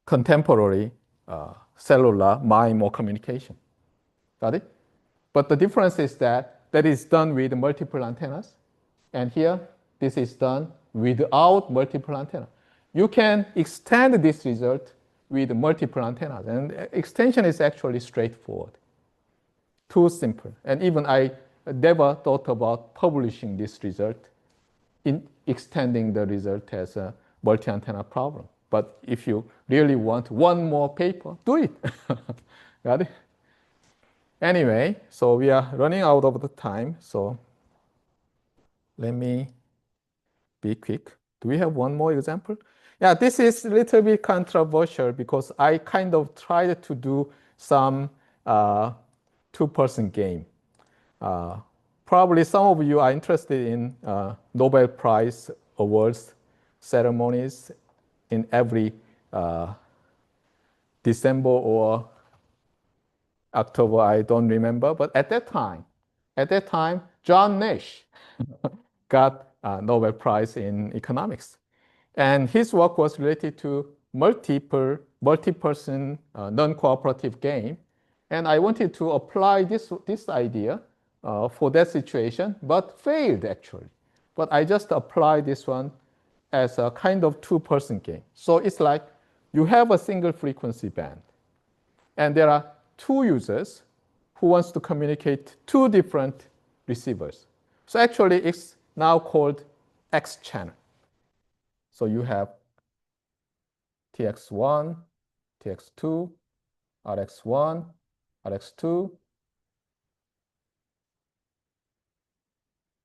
Speaker 1: contemporary cellular MIMO communication. Got it? But the difference is that is done with multiple antennas. And here, this is done without multiple antennas. You can extend this result with multiple antennas. And extension is actually straightforward. Too simple. And even I never thought about publishing this result, in extending the result as a multi-antenna problem. But if you really want one more paper, do it. Got it? Anyway, so we are running out of the time. So let me be quick. Do we have one more example? Yeah, this is a little bit controversial because I kind of tried to do some two-person game. Probably some of you are interested in Nobel Prize awards ceremonies in every December or October, I don't remember. But at that time, John Nash got a Nobel Prize in economics. And his work was related to multi-person non-cooperative game. And I wanted to apply this idea for that situation, but failed actually. But I just applied this one as a kind of two-person game. So it's like you have a single frequency band, and there are two users who wants to communicate two different receivers. So actually, it's now called X channel. So you have TX1, TX2, RX1, RX2.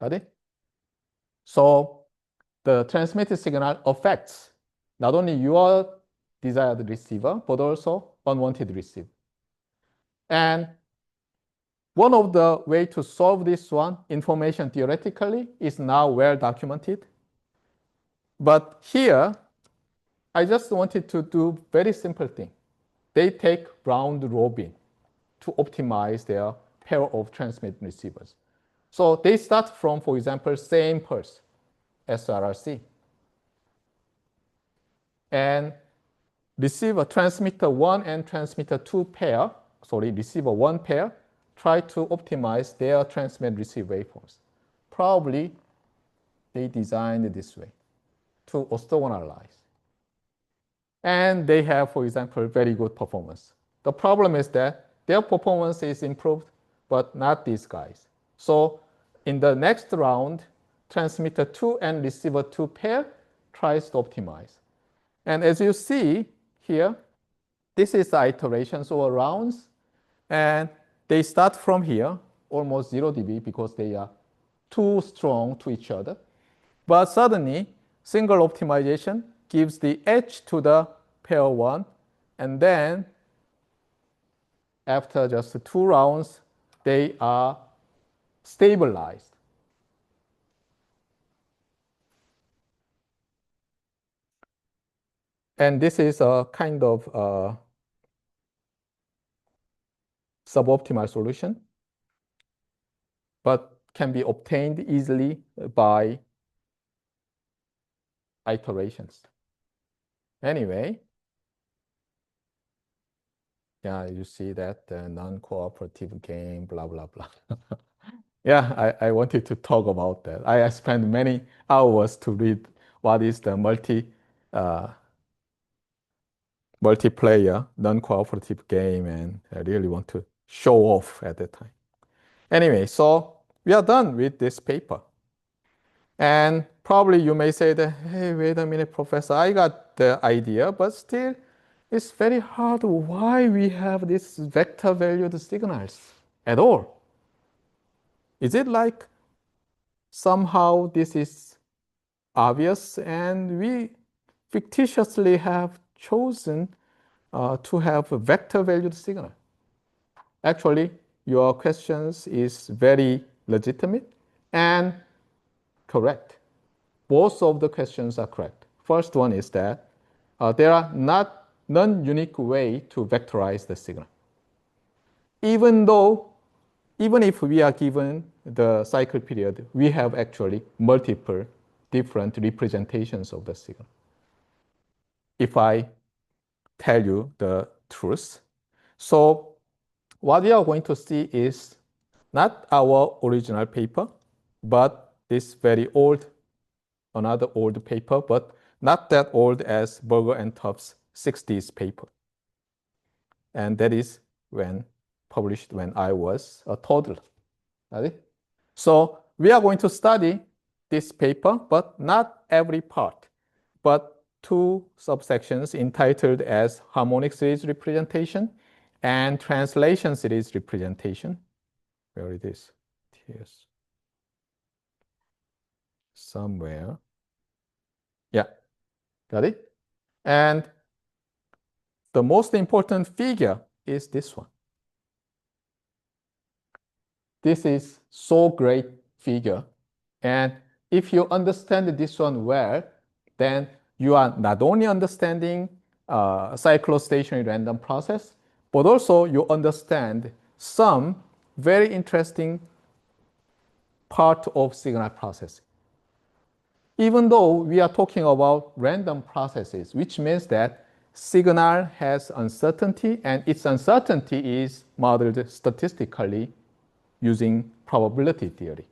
Speaker 1: Got it? So the transmitted signal affects not only your desired receiver, but also unwanted receiver. And one of the ways to solve this one, information theoretically, is now well documented. But here, I just wanted to do very simple thing. They take round robin to optimize their pair of transmit receivers. So they start from, for example, same pulse, SRRC. And receiver transmitter 1 and transmitter 2 pair, receiver 1 pair, try to optimize their transmit receive waveforms. Probably they designed it this way to orthogonalize. And they have, for example, very good performance. The problem is that their performance is improved, but not these guys. So in the next round, transmitter 2 and receiver 2 pair tries to optimize. And as you see here, this is the iterations or rounds. And they start from here, almost 0 dB, because they are too strong to each other. But suddenly, single optimization gives the edge to the pair 1. And then, after just 2 rounds, they are stabilized. And this is a kind of suboptimal solution, but can be obtained easily by iterations. Anyway, yeah, you see that non-cooperative game, blah, blah, blah. Yeah, I wanted to talk about that. I spent many hours to read what is the multiplayer non-cooperative game, and I really want to show off at that time. Anyway, so we are done with this paper. And probably you may say that, hey, wait a minute, professor, I got the idea, but still it's very hard why we have these vector valued signals at all. Is it like somehow this is obvious and we fictitiously have chosen to have a vector valued signal? Actually, your questions is very legitimate and correct. Both of the questions are correct. First one is that there are not non-unique way to vectorize the signal. Even if we are given the cycle period, we have actually multiple different representations of the signal. If I tell you the truth. So what we are going to see is not our original paper, but this very old, another old paper, but not that old as Berger and Tufts' 60s paper. And that is when published when I was a toddler. Got it? So we are going to study this paper, but not every part, but two subsections entitled as harmonic series representation and translation series representation. Where it is? Here's somewhere. Yeah, got it? And the most important figure is this one. This is so great figure. And if you understand this one well, then you are not only understanding cyclostationary random process, but also you understand some very interesting part of signal processing. Even though we are talking about random processes, which means that signal has uncertainty, and its uncertainty is modeled statistically using probability theory.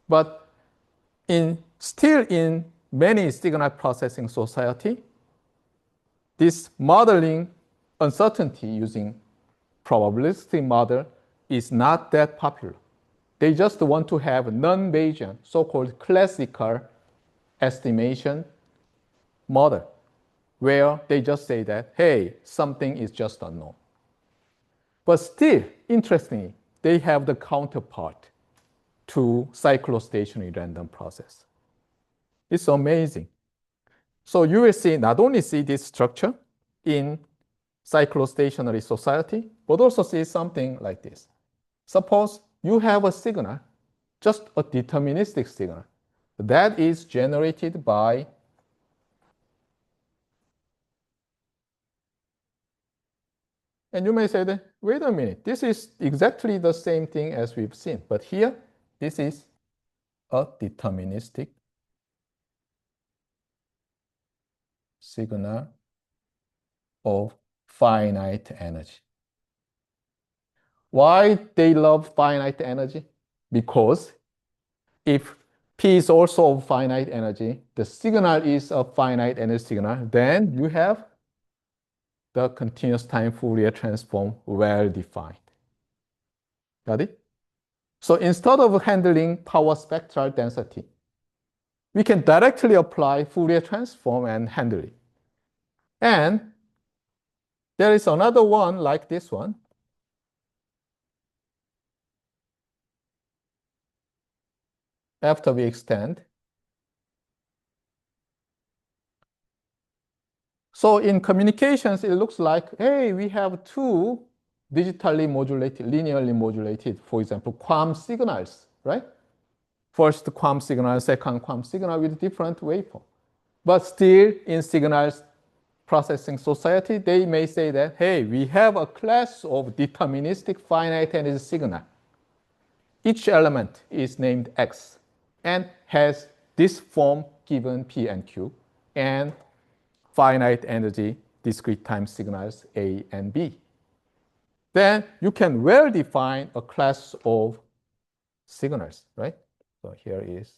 Speaker 1: But still in many signal processing society, this modeling uncertainty using probabilistic model is not that popular. They just want to have non-Bayesian, so-called classical estimation model, where they just say that, hey, something is just unknown. But still, interestingly, they have the counterpart to cyclostationary random process. It's amazing. So you will see, not only see this structure in cyclostationary society, but also see something like this. Suppose you have a signal, just a deterministic signal, that is generated by and you may say that, wait a minute, this is exactly the same thing as we've seen. But here, this is a deterministic signal of finite energy. Why they love finite energy? Because if P is also of finite energy, the signal is a finite energy signal, then you have the continuous time Fourier transform well defined. Got it? So instead of handling power spectral density, we can directly apply Fourier transform and handle it. And there is another one like this one. After we extend. So in communications, it looks like, hey, we have two digitally modulated, linearly modulated, for example, QAM signals, right? First QAM signal, second QAM signal with different waveform. But still in signals processing society, they may say that, hey, we have a class of deterministic finite energy signal. Each element is named X and has this form given P and Q and finite energy discrete time signals A and B. Then you can well define a class of signals, right? So here is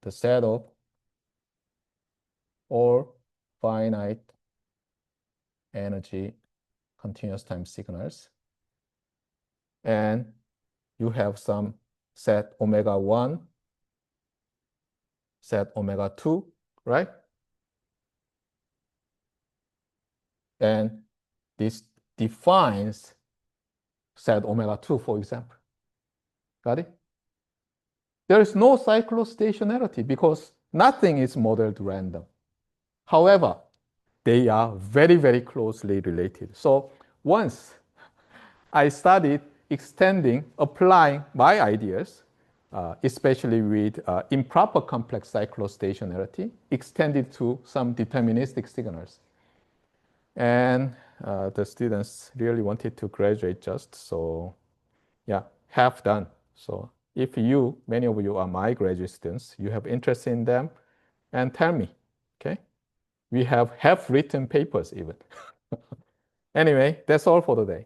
Speaker 1: the set of all finite energy continuous time signals. And you have some set omega 1, set omega 2, right? And this defines set omega 2, for example. Got it? There is no cyclostationarity because nothing is modeled random. However, they are very, very closely related. So once I started extending, applying my ideas, especially with improper complex cyclostationarity, extended to some deterministic signals. And the students really wanted to graduate just, so yeah, half done. So if you, many of you are my graduate students, you have interest in them, and tell me, okay? We have half-written papers even. Anyway, that's all for today.